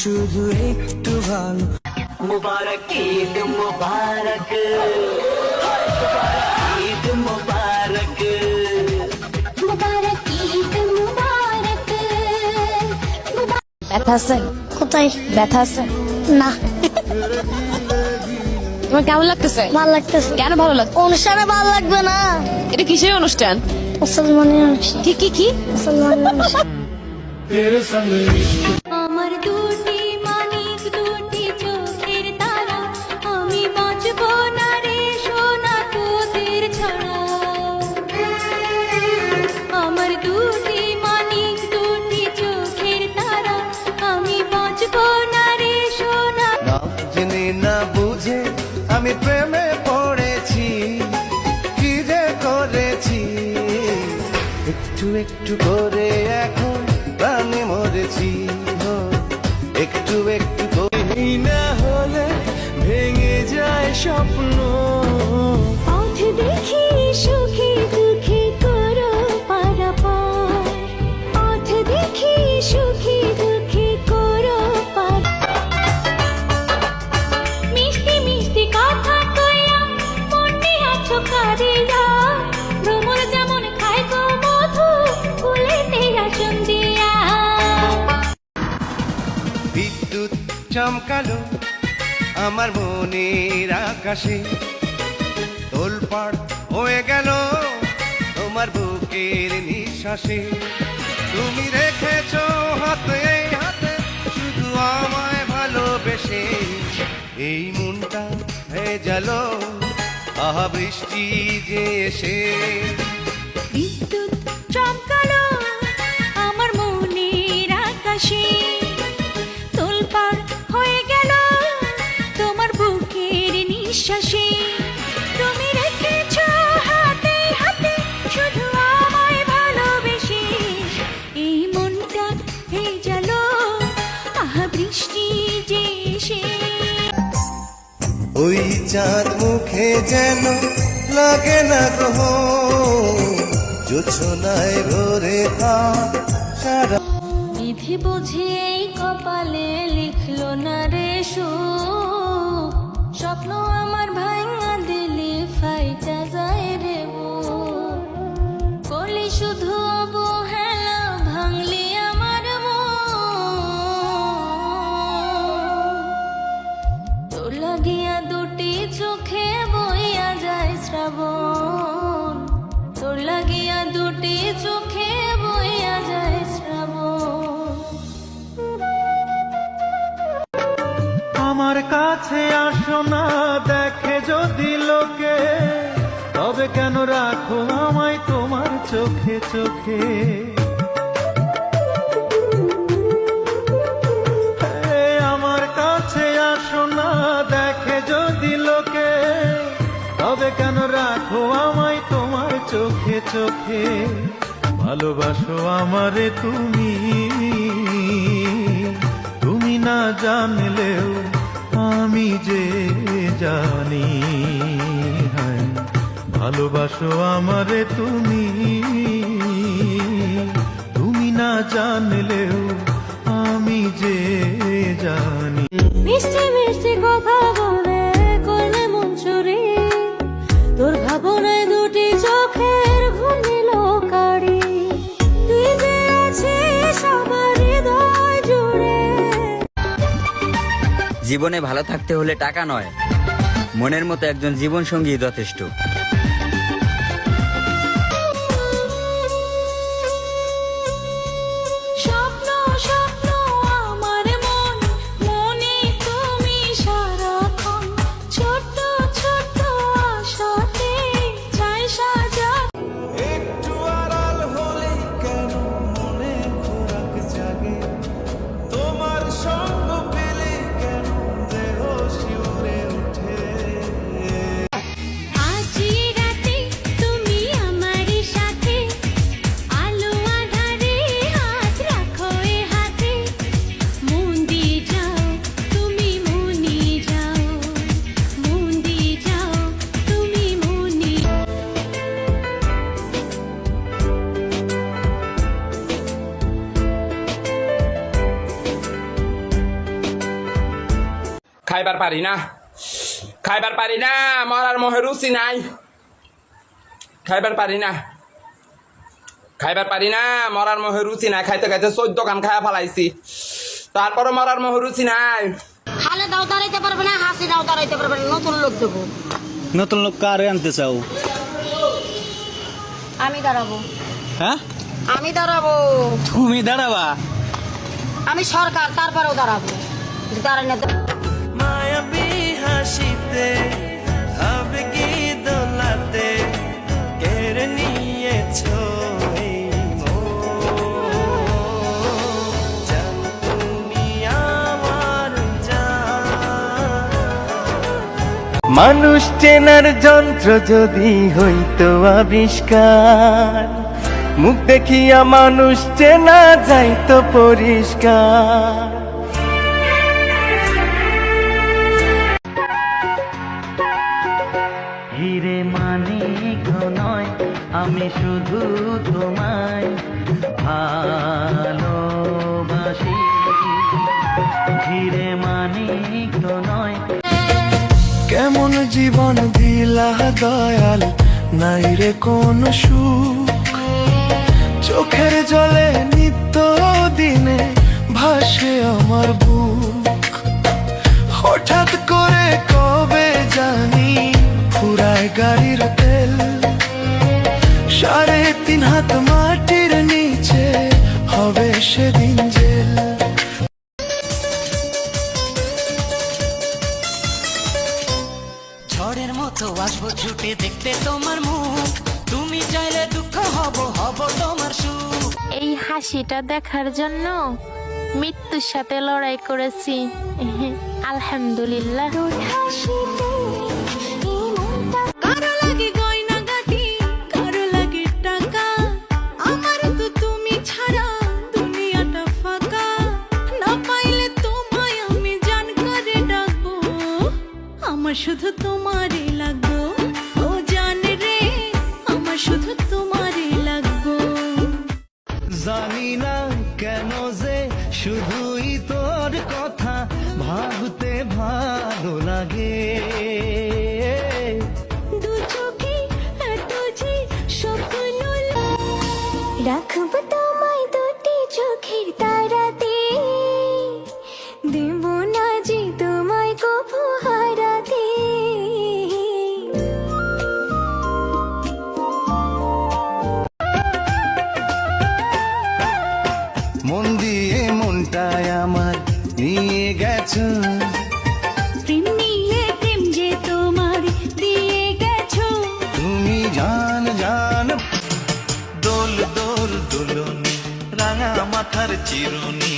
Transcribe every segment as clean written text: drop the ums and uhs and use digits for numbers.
শুধু একটু ভালো। মুবারক ঈদ মুবারক, ঈদ মুবারক, মুবারক ঈদ মুবারক। ব্যথা আছে? কোথায়? ব্যথা আছে? না। তোমার কেমন লাগতেছে? ভালো লাগতেছে। কেন ভালো লাগছে? অনুষ্ঠানে ভালো লাগবে না? এটা কিসের অনুষ্ঠান? মুসলমানের অনুষ্ঠান। কি কি কি? মুসলমানের অনুষ্ঠান। আমার দুটি মানিক দুটি চোখের তারা, আমি বাঁচব না রে সোনা তোদের ছাড়া। আমার দুটি মানিক দুটি চোখের তারা, আমি বাঁচব না রে সোনা। না জেনে না বুঝে আমি প্রেমে পড়েছি, কি যে করেছি। একটু একটু করে এখন প্রাণে মরেছি, একটু একটু করে না হলে ভেঙে যায় স্বপ্ন। পথ দেখি সুখে দুঃখে করো পারাপার, পথ দেখি সুখে দুঃখে করো পার। মিষ্টি মিষ্টি কথা কইয়া মনে আছো কারিয়া, ভ্রমর যেমন খায় গো মধু ফুলেতে আসন দিয়া। বিদ্যুৎ চমকালো আমার মনের আকাশে, তোলপাড় হয়ে গেল তোমার বুকের নিঃশ্বাসে। তুমি রেখেছো হাতে হাতে শুধু আমায় ভালোবেসে, এই মনটা হয়ে গেল আহা বৃষ্টি যে এসে। বিদ্যুৎ চমকালো আমার মনের আকাশে, তোলপাড় হয়ে গেল তোমার বুকের নিঃশ্বাসে। তুমি রেখেছ হাতে হাতে শুধু আমায় ভালোবেসে, এই মনটা ভেজাল আহা বৃষ্টি যে এসে। ওই চাঁদ মুখে যেন লাগে না গ্রহ, জোছনায় ভরে থাক সারা। বিধি বুঝি এই কপালে লিখলো না রে সুখ, স্বপ্ন আমার ভাঙা দিলে ফাইটা যায় রে বুক। করলি শুধু অবহেলা ভাঙলি আমার মন। তোর লাগিয়া দুটি চোখে বইয়া যায় শ্রাবণ, তোর লাগিয়া দুটি চোখে বইয়া যায় শ্রাবণ। আমার কাছে আসো না দেখে যদি লোকে, তবে কেন রাখো আমায় তোমার চোখে চোখে। আমার কাছে আসো না দেখে যদি লোকে, তবে কেন রাখো আমায় তোমার চোখে চোখে। ভালোবাসো আমারে তুমি, তুমি না জানলেও আমি যে জানি। হ্যাঁ, ভালোবাসো আমারে তুমি, তুমি না জানলেও আমি যে জানি। মিষ্টি মিষ্টি কথা বলে করলে মন চুরি, তোর ভাবনায় দুটি চোখের ঘুমিল কারি। তুই যে আছিস আমার হৃদয় জুড়ে। জীবনে ভালো থাকতে হলে টাকা নয়, মনের মতো একজন জীবন সঙ্গী যথেষ্ট। স্বপ্ন স্বপ্ন আমার মন, মনে তুমি সারাক্ষণ। ছোট্ট ছোট্ট আশাতে চাই সাজা। একটু আড়াল হলে কেন মনে খোরাক জাগে, তোমার সঙ্গ পেলে কেন দেহ শিউরে ওঠে। আজি খাইবার পারি না, খাইবার পারি না, মরার মোহে রুচি নাই, খাইবার পারি না, খাইবার পারি না, মরার মোহে রুচি নাই, খাইতে খাইতে 14 খান খায়া ফেলাইছি, তারপরে মরার মোহে রুচি নাই। হালে দাও দাঁড়াইতে পারবে না, হাসি দাও দাঁড়াইতে পারবে না, নতুন লোক দেবো। নতুন লোক কারে আনতে চাও? আমি দাঁড়াবো। হ্যাঁ, আমি দাঁড়াবো। তুমি দাঁড়াবা? আমি সরকার, তারপরেও দাঁড়াবো। দাঁড়াই না মায়াবী হাসিতে আবেগী দোলাতে কেড়ে নিয়েছো এই জান, তুমি আমার জান। মানুষ চেনার যন্ত্র যদি হইতো আবিষ্কার, মুখ দেখিয়া মানুষ চেনা যাইতো পরিষ্কার। হিরে মানিক নয়, আমি শুধু তোমায় ভালোবাসি। হিরে মানিক নয়, কেমন জীবন দিলা দয়াল, নাই রে কোন সুখ। চোখের জলে নিত্য দিনে ভাসে আমার বুক। হঠাৎ করে কবে জানি ফুরায় গাড়ির তেল, 3.5 হাত মাটির নিচে হবে সেদিন জেল। ঝড়ের মতো আসবো ছুটে দেখতে তোমার মুখ, তুমি চাইলে দুঃখ হব হব তোমার সুখ। এই হাসিটা দেখার জন্য মৃত্যুর সাথে লড়াই করেছি। আলহামদুলিল্লাহ। কারো লাগে গয়না গাটি, কারো লাগে টাকা, আমার তো তুমি ছাড়া দুনিয়াটা ফাঁকা। না পাইলে তোমায় আমি জান করে ডাকবো, আমার শুধু তোমারই লাগবো। ও জান রে, আমার শুধু তোমারই লাগবো। জানি না কেন যে শুধুই তোর কথা ভাবতে ভালো লাগে। দু চোখে এত যে স্বপ্ন, রাখবো তোমায় দুটি চোখের তারাতে, দেব না যে তোমায় কভু হারাতে। মন দিয়ে মনটায় আমার নিয়ে গেছো, প্রেম নিয়ে প্রেম যে তোমার দিয়ে গেছো। তুমি জান জান। দোল দোল দুলনি রাঙা মাথার চিরুনি,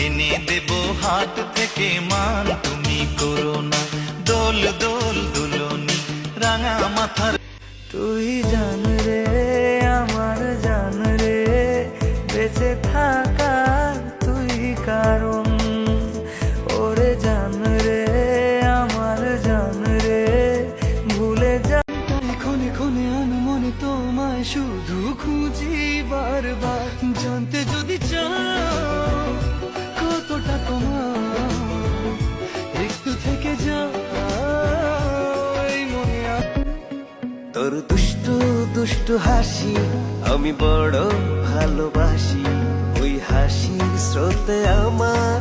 এনে দেব হাট থেকে মান তুমি করো না। দোল দোল দুলনি রাঙা মাথার, তুই জান রে আমার জান রে, বেঁচে থাকার তুই কারণ। ওরে জান রে আমার জান রে, ভুলে যা। ক্ষণে ক্ষণে আনমনে তোমায় শুধু খুঁজি বারবার, জানতে যদি চাও কতটা তোমার, একটু থেকে যাও এই মনে। তোর দুষ্টু দুষ্টু হাসি আমি বড় ভালোবাসি, ওই হাসির স্রোতে আমার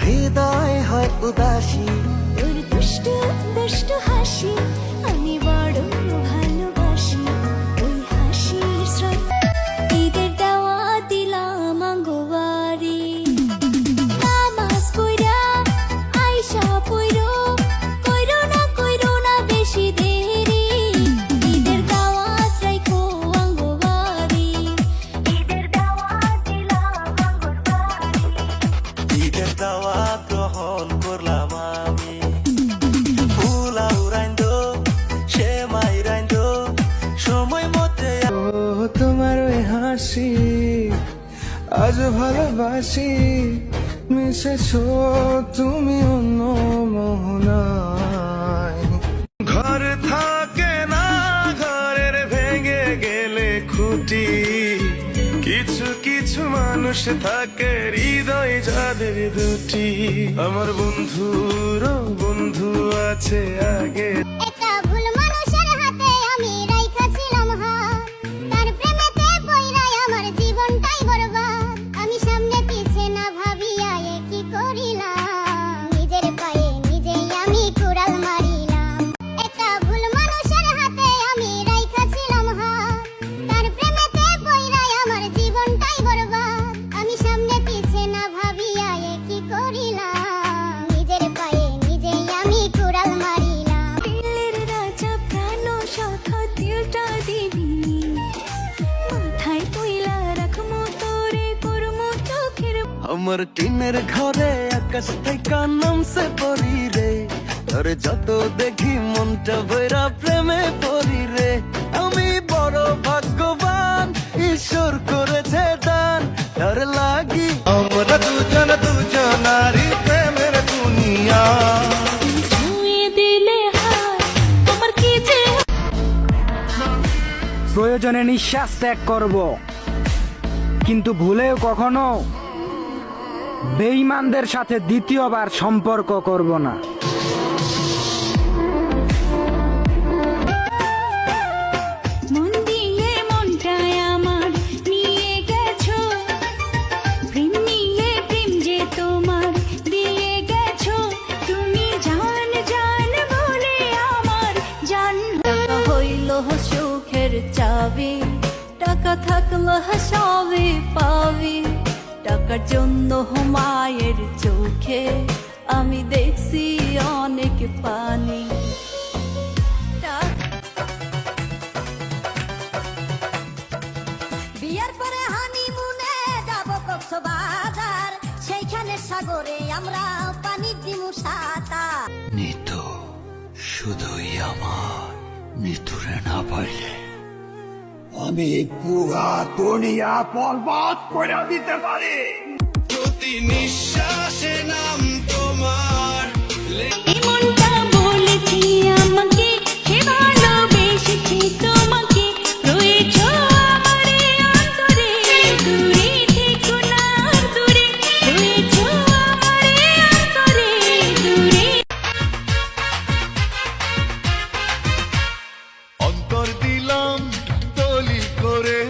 হৃদয় হয় উদাসী। তোর দুষ্টু দুষ্টু হাসি আমি বড় ভালোবাসি, ওই হাসির স্রোত। ঈদের দাওয়া দিলাম আঙ্গবাড়ি, নামাজ পইরা আইসা পইরো, কইরো না বেশি দেরি। ঈদের দাওয়াত রাইখো আঙ্গবাড়ি, ঈদের দাওয়াত দিলাম আঙ্গবাড়ি। ঈদের দাওয়াত গ্রহণ করলাম আমি, পোলাও রাইন্দো সেমাই রাইন্দো সময় মতে। তোমার ওই হাসি আজ ভালোবাসি, মিশেছো তুমি অন্য মোহনায়। ঘর থাকে না ঘরের ভেঙে গেলে খুঁটি, কি কিছু কিছু মানুষ থাকে হৃদয় যাদের দুটি, আমার বন্ধুরও বন্ধু আছে আগে। একটা ভুল মানুষের হাতে আমি রাইখা ছিলাম হাত, তার প্রেমেতে পইড়াই আমার জীবনটাই বরবাদ। আমি সামনে পিছে না ভাবিয়া কি করিলাম, নিজের পায়ে নিজেই আমি কুড়াল মারিলাম। একটা ভুল মানুষের হাতে আমি রাইখা ছিলাম হাত, তার প্রেমেতে পইড়াই আমার জীবনটাই বরবাদ। আমি সামনে পিছে না ভাবিয়া কি করিলাম, নিজের পায়ে নিজেই আমি কুড়াল মারিলাম। দিলের রাজা প্রাণ শাখা দিলটা দিবি, মাথায় তুইলা রাখমু তোরে করমু চোখের। আমার টিনের ঘরে আকাশ থেকে নামছে পরি রে, তোরে যত দেখি মনটা ভৈরা প্রেমে পরি রে। আমি বড় ভাগ্যবান, ঈশ্বর করেছে দান, তার লাগি আমরা দুজনারই প্রেমের দুনিয়া। ছুঁয়ে দিলে হাত আমার কি যে প্রয়োজনে নিঃশ্বাস ত্যাগ করব, কিন্তু ভুলেও কখনো বেঈমানদের সাথে দ্বিতীয়বার সম্পর্ক করব না। মন দিয়ে মনটায় আমার নিয়ে গেছো, প্রেম নিয়ে প্রেম যে তোমার দিয়ে গেছো। তুমি জান জান বলে আমার জান হইল সুখের চাবি, টাকা থাকলো সবই পাবি। টাকার জন্য মায়ের চোখে আমি দেখছি অনেক পানি। বিয়ের পরে হানিমুনে যাব কক্সবাজার, সেইখানে সাগরে আমরা পানি দিমু সাঁতার। নিতু শুধুই আমার, নিতুরে না পাইলে আমি পুরা দুনিয়া বরবাদ করে দিতে পারি। প্রতি নিঃশ্বাসে নাম তোমার এই মনটা বলেছি আমাকে, সে ভালোবেসেছি তোমাকে। রয়েছো আমার অন্তরে, দূরে থেকো না দূরে। রয়েছো আমার অন্তরে, দূরে। অন্তর দিলাম তলি করে,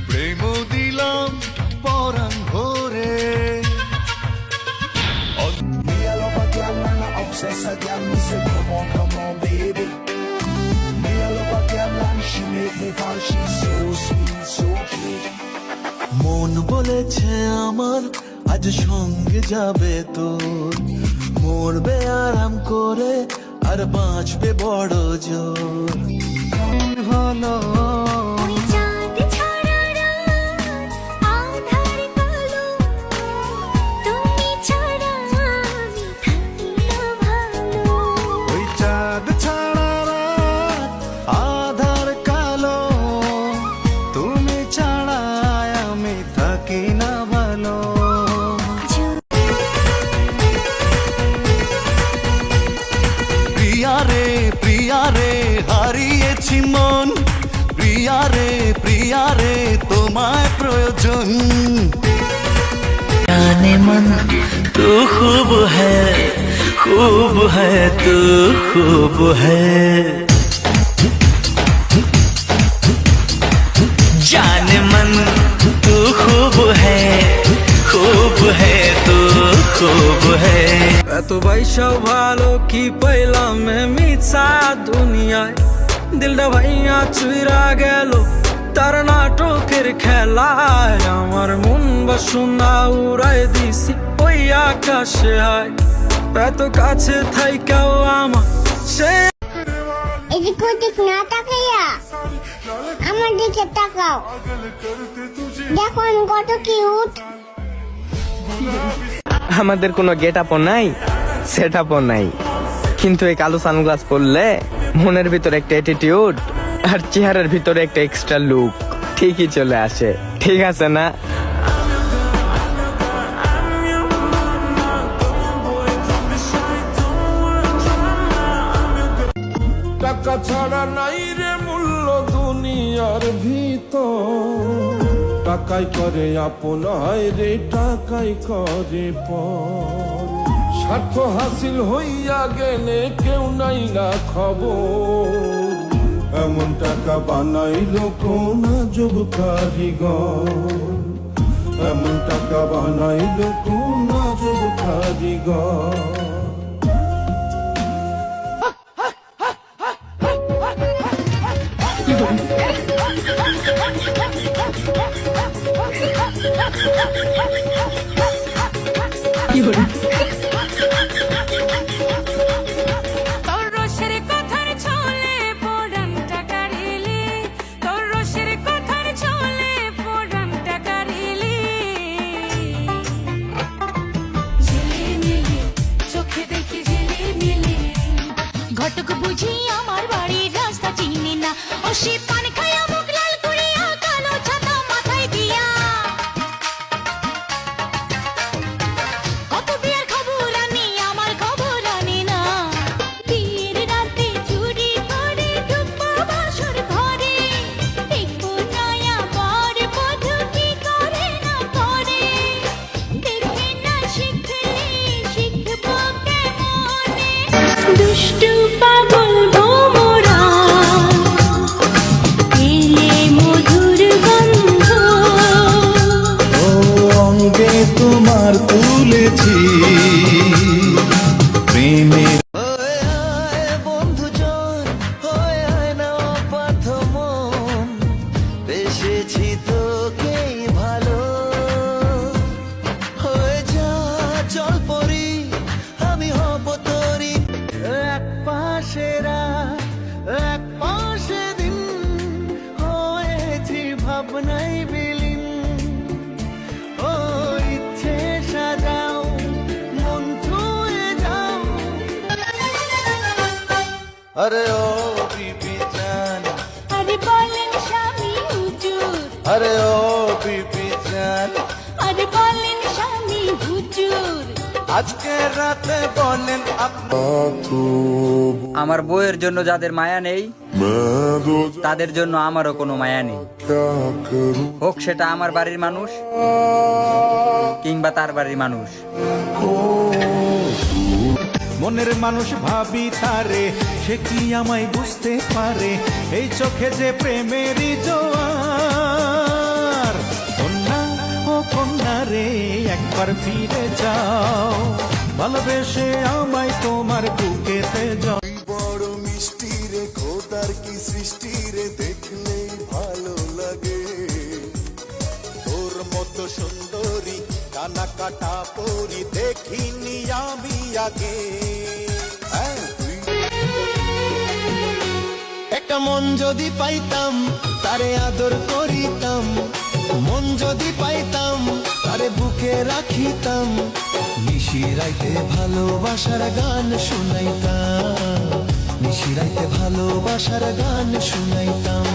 প্রেম দিলাম পরাণ ভরে। মন বলেছে আমার আজ সঙ্গে যাবে তোর, মরবে আরাম করে আর বাঁচবে বড় জোর। হলো ওই চাঁদ ছাড়া রাত আঁধার কালো, তুমি ছাড়া আমি থাকি না ভালো। ওই চাঁদ ছাড়া রাত আধার কালো, তুমি ছাড়া আমি থাকি না ভালো। প্রিয়া রে হারিয়েছি মন, প্রিয়া রে তোমায় প্রয়োজন। জানে মন তু খুব হ্যায় তু খুব হ্যায়। জানে মন তু খুব হ্যায় তু খুব হ্যায়। এত বাইসাও ভালো কি পাইলাম মিছা দুনিয়ায়, দিলটা ভাইয়া চুইরা গেল তার নাটকের খেলায়। আমার মন বাসনা উড়াই দিছি ওই আকাশে হায়, এত কাছে থাইকাও আমার সে। এদিক ওদিক না তাকাইয়া আমার দিকে তাকাও, দেখো আমি কত কিউট। আমাদের কোনো গেট আপও নাই, সেট আপও নাই, কিন্তু এই কালো সানগ্লাস পরলে মনের ভিতরে একটা অ্যাটিটিউড আর চেহারার ভিতরে একটা এক্সট্রা লুক ঠিকই চলে আসে। ঠিক আছে না? টাকা ছাড়া নাই রে মূল্য দুনিয়ার ভিতর, টাকাই করে আপন হয় রে টাকাই করে পর, স্বার্থ হাসিল হইয়া গেলে কেউ নাই না খবর, এমন টাকা বানাইলো কোন যোগ কারিগর, এমন টাকা বানাইলো কোন যোগ কারিগর। তোর রসের কথার ছলে পরানটা কারিলি, তোর রসের কথার ছলে পরানটা কারিলি, ঝিলিমিলি চোখে দেখি ঝিলিমিলি, ঘটক বুঝি আমার বাড়ির রাস্তা চিনি না, ও সে পান খায়া মুখ লাল করিয়া কালো ছাতা মাথায় দিয়া, কত বিয়ের খবর আনি আমার খবর আনি না, বিয়ের রাতে চুরি করে ঢুকবো বাসর ঘরে, দেখবো নয়া বর বধূ কি করে না করে, দেখে না শিখলে শিখবো কেমনে, দুষ্টু পাগল ভোমরা এলে মধুর গন্ধ, ও অঙ্গে তোমার তুলেছি প্রেমের বন্ধুজন হয়ে হয় না অপার্থ মন, বেসেছি তোকেই ভালো, হয়ে যা চল পরি আমি হব তোরি, এক পাশে রাত এক পাশে দিন, হয়েছি ভাবনাই বিলীন, ও ইচ্ছে সাজাও মন ছুঁয়ে যাও, আরে ও বিবি জান, আরে বলেন স্বামী হুজুর, আরে ও বিবি জান, আরে বলেন স্বামী হুজুর, আজকে রাতে বলেন আপনি। আমার বউয়ের জন্য যাদের মায়া নেই তাদের জন্য আমারও কোনো মায়া নেই, হোক সেটা আমার বাড়ির মানুষ কিংবা তার বাড়ির মানুষ। মনের মানুষ ভাবি তারে, সে কি আমায় বুঝতে পারে, এই চোখে যে প্রেমেরই জোয়ার, কন্যা ও কন্যা রে একবার ফিরে যাও, ভালোবেসে আমায় তোমার বুকেতে যাও। বড় মিষ্টি রে খোদার কি সৃষ্টি রে, দেখলেই ভালো লাগে, তোর মতো সুন্দরী কানা কাটা পরি দেখিনি আমি আগে, হ্যাঁ, একটা মন যদি পাইতাম তারে আদর করিতাম, মন যদি পাইতাম তারে বুকে রাখিতাম, নিশিরাইতে ভালোবাসার গান শুনাইতাম, নিশিরাইতে ভালোবাসার গান শুনাইতাম।